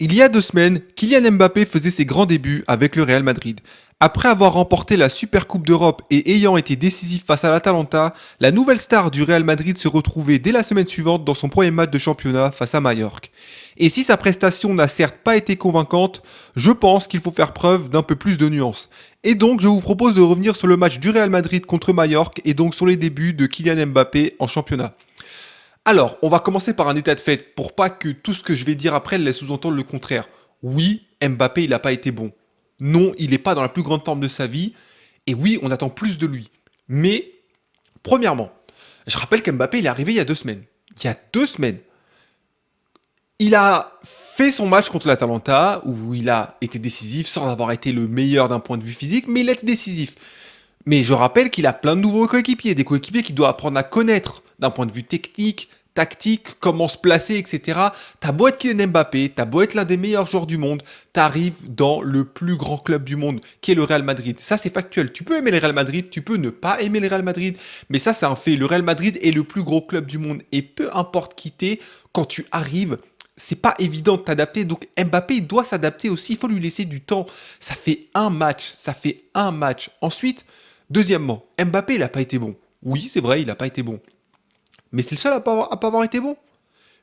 Il y a 2 semaines, Kylian Mbappé faisait ses grands débuts avec le Real Madrid. Après avoir remporté la Supercoupe d'Europe et ayant été décisif face à l'Atalanta, la nouvelle star du Real Madrid se retrouvait dès la semaine suivante dans son premier match de championnat face à Majorque. Et si sa prestation n'a certes pas été convaincante, je pense qu'il faut faire preuve d'un peu plus de nuances. Et donc je vous propose de revenir sur le match du Real Madrid contre Majorque et donc sur les débuts de Kylian Mbappé en championnat. Alors, on va commencer par un état de fait pour pas que tout ce que je vais dire après laisse sous-entendre le contraire. Oui, Mbappé, il n'a pas été bon. Non, il n'est pas dans la plus grande forme de sa vie. Et oui, on attend plus de lui. Mais, premièrement, je rappelle qu'Mbappé, il est arrivé il y a 2 semaines. Il y a 2 semaines. Il a fait son match contre l'Atalanta, où il a été décisif sans avoir été le meilleur d'un point de vue physique, mais il a été décisif. Mais je rappelle qu'il a plein de nouveaux coéquipiers, des coéquipiers qu'il doit apprendre à connaître d'un point de vue technique, tactique, comment se placer, etc. T'as beau être Kylian Mbappé, t'as beau être l'un des meilleurs joueurs du monde, t'arrives dans le plus grand club du monde, qui est le Real Madrid. Ça, c'est factuel. Tu peux aimer le Real Madrid, tu peux ne pas aimer le Real Madrid, mais ça, c'est un fait. Le Real Madrid est le plus gros club du monde. Et peu importe qui t'es, quand tu arrives, c'est pas évident de t'adapter. Donc Mbappé, il doit s'adapter aussi. Il faut lui laisser du temps. Ça fait un match. Ça fait un match. Ensuite, deuxièmement, Mbappé, il n'a pas été bon. Oui, c'est vrai, il n'a pas été bon. Mais c'est le seul à pas avoir été bon.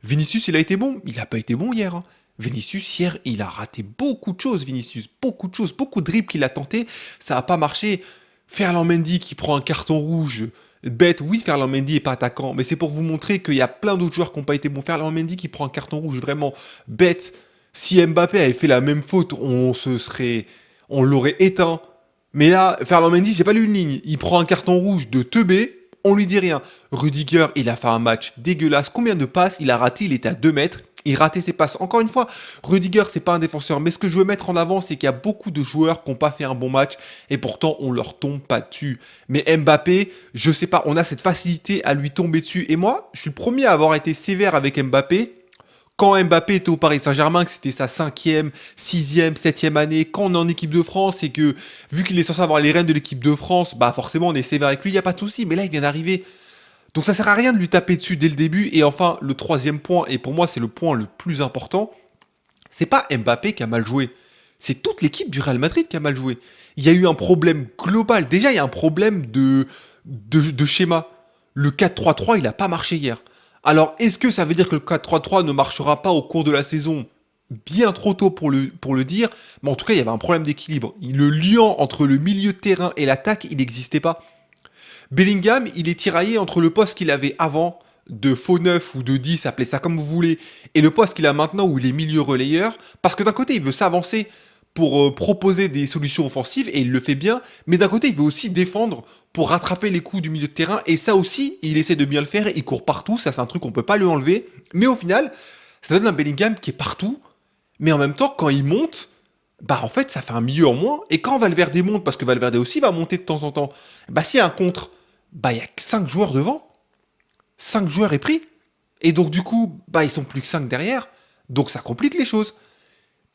Vinicius, il a été bon. Il n'a pas été bon hier, hein. Vinicius, hier, il a raté beaucoup de choses, Vinicius. Beaucoup de choses, beaucoup de dribbles qu'il a tenté. Ça n'a pas marché. Ferland Mendy qui prend un carton rouge. Bête, oui, Ferland Mendy est pas attaquant, mais c'est pour vous montrer qu'il y a plein d'autres joueurs qui n'ont pas été bons. Ferland Mendy qui prend un carton rouge, vraiment bête. Si Mbappé avait fait la même faute, on l'aurait éteint. Mais là, Ferland Mendy, j'ai pas lu une ligne. Il prend un carton rouge de teubé, on lui dit rien. Rudiger, il a fait un match dégueulasse. Combien de passes il a raté? Il était à 2 mètres. Il ratait ses passes. Encore une fois, Rudiger, c'est pas un défenseur. Mais ce que je veux mettre en avant, c'est qu'il y a beaucoup de joueurs qui n'ont pas fait un bon match. Et pourtant, on leur tombe pas dessus. Mais Mbappé, je sais pas, on a cette facilité à lui tomber dessus. Et moi, je suis le premier à avoir été sévère avec Mbappé. Quand Mbappé était au Paris Saint-Germain, que c'était sa cinquième, sixième, septième année, quand on est en équipe de France et que, vu qu'il est censé avoir les rênes de l'équipe de France, bah forcément on est sévère avec lui, il n'y a pas de souci. Mais là, il vient d'arriver. Donc ça sert à rien de lui taper dessus dès le début. Et enfin, le troisième point, et pour moi c'est le point le plus important, c'est pas Mbappé qui a mal joué. C'est toute l'équipe du Real Madrid qui a mal joué. Il y a eu un problème global. Déjà, il y a un problème de schéma. Le 4-3-3, il n'a pas marché hier. Alors, est-ce que ça veut dire que le 4-3-3 ne marchera pas au cours de la saison? Bien trop tôt pour le dire. Mais en tout cas, il y avait un problème d'équilibre. Le lien entre le milieu de terrain et l'attaque, il n'existait pas. Bellingham, il est tiraillé entre le poste qu'il avait avant, de faux 9 ou de 10, appelez ça comme vous voulez, et le poste qu'il a maintenant où il est milieu relayeur, parce que d'un côté, il veut s'avancer pour proposer des solutions offensives, et il le fait bien, mais d'un côté, il veut aussi défendre pour rattraper les coups du milieu de terrain, et ça aussi, il essaie de bien le faire, il court partout, ça c'est un truc qu'on peut pas lui enlever, mais au final, ça donne un Bellingham qui est partout, mais en même temps, quand il monte, bah en fait, ça fait un milieu en moins, et quand Valverde monte, parce que Valverde aussi va monter de temps en temps, bah s'il y a un contre, bah il y a que 5 joueurs devant. 5 joueurs est pris. Et donc du coup, bah ils sont plus que 5 derrière. Donc ça complique les choses.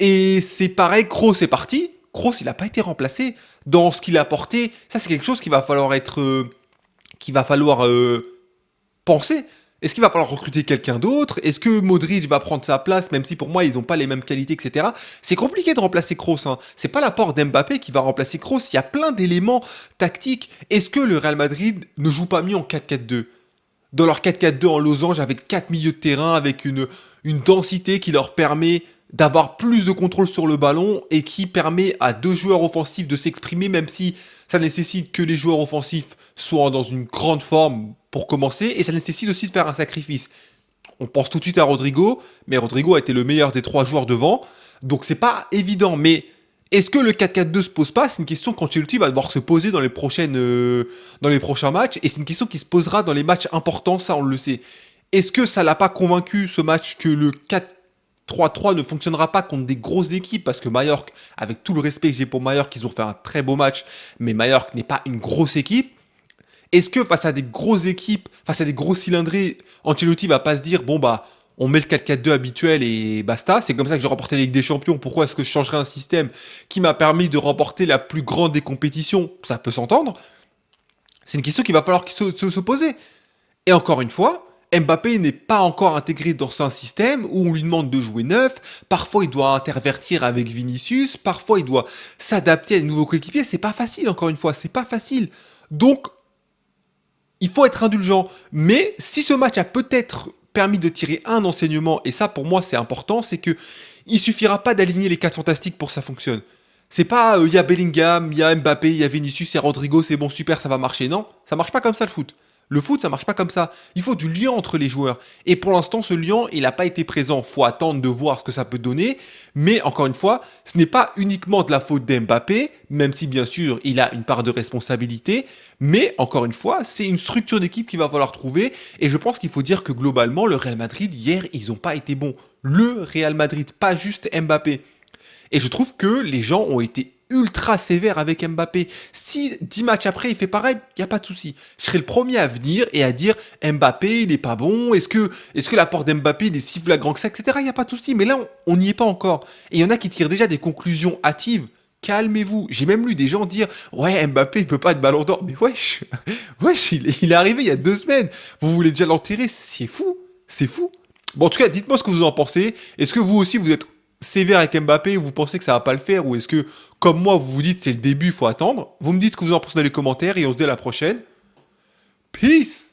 Et c'est pareil, Kroos est parti. Kroos, il n'a pas été remplacé dans ce qu'il a apporté. Ça, c'est quelque chose qu'il va falloir penser. Est-ce qu'il va falloir recruter quelqu'un d'autre? Est-ce que Modric va prendre sa place, même si pour moi, ils n'ont pas les mêmes qualités, etc. C'est compliqué de remplacer Kroos, hein. C'est pas l'apport d'Mbappé qui va remplacer Kroos. Il y a plein d'éléments tactiques. Est-ce que le Real Madrid ne joue pas mieux en 4-4-2? Dans leur 4-4-2 en losange, avec 4 milieux de terrain, avec une densité qui leur permet d'avoir plus de contrôle sur le ballon et qui permet à 2 joueurs offensifs de s'exprimer, même si ça nécessite que les joueurs offensifs soient dans une grande forme pour commencer, et ça nécessite aussi de faire un sacrifice. On pense tout de suite à Rodrigo, mais Rodrigo a été le meilleur des 3 joueurs devant, donc c'est pas évident. Mais est-ce que le 4-4-2 se pose pas? C'est une question qu'Ancelotti va devoir se poser dans les prochains matchs, et c'est une question qui se posera dans les matchs importants, ça on le sait. Est-ce que ça l'a pas convaincu ce match que le 4-3-3 ne fonctionnera pas contre des grosses équipes? Parce que Mallorca, avec tout le respect que j'ai pour Mallorca, ils ont fait un très beau match, mais Mallorca n'est pas une grosse équipe. Est-ce que face à des grosses équipes, face à des gros cylindrés, Ancelotti va pas se dire, bon bah, on met le 4-4-2 habituel et basta, c'est comme ça que j'ai remporté la Ligue des Champions, pourquoi est-ce que je changerais un système qui m'a permis de remporter la plus grande des compétitions? Ça peut s'entendre. C'est une question qu'il va falloir se poser. Et encore une fois, Mbappé n'est pas encore intégré dans un système où on lui demande de jouer neuf. Parfois, il doit intervertir avec Vinicius. Parfois, il doit s'adapter à de nouveaux coéquipiers. C'est pas facile, encore une fois, c'est pas facile. Donc, il faut être indulgent. Mais si ce match a peut-être permis de tirer un enseignement, et ça pour moi c'est important, c'est que il suffira pas d'aligner les quatre fantastiques pour que ça fonctionne. C'est pas il y a Bellingham, il y a Mbappé, il y a Vinicius, il y a Rodrigo, c'est bon super, ça va marcher. Non, ça marche pas comme ça le foot. Le foot, ça marche pas comme ça. Il faut du lien entre les joueurs. Et pour l'instant, ce lien, il n'a pas été présent. Faut attendre de voir ce que ça peut donner. Mais encore une fois, ce n'est pas uniquement de la faute d'Mbappé, même si bien sûr, il a une part de responsabilité. Mais encore une fois, c'est une structure d'équipe qu'il va falloir trouver. Et je pense qu'il faut dire que globalement, le Real Madrid, hier, ils n'ont pas été bons. Le Real Madrid, pas juste Mbappé. Et je trouve que les gens ont été ultra sévères avec Mbappé. Si 10 matchs après il fait pareil, il n'y a pas de souci. Je serai le premier à venir et à dire Mbappé il est pas bon, est-ce que l'apport d'Mbappé il est si flagrant que ça, etc. Il n'y a pas de souci, mais là on n'y est pas encore. Et il y en a qui tirent déjà des conclusions hâtives. Calmez-vous. J'ai même lu des gens dire ouais Mbappé il peut pas être ballon d'or. Mais wesh, wesh il est arrivé il y a 2 semaines. Vous voulez déjà l'enterrer? C'est fou, c'est fou. Bon en tout cas dites-moi ce que vous en pensez. Est-ce que vous aussi vous êtes sévère avec Mbappé, vous pensez que ça va pas le faire, ou est-ce que, comme moi, vous vous dites c'est le début, il faut attendre. Vous me dites ce que vous en pensez dans les commentaires et on se dit à la prochaine. Peace!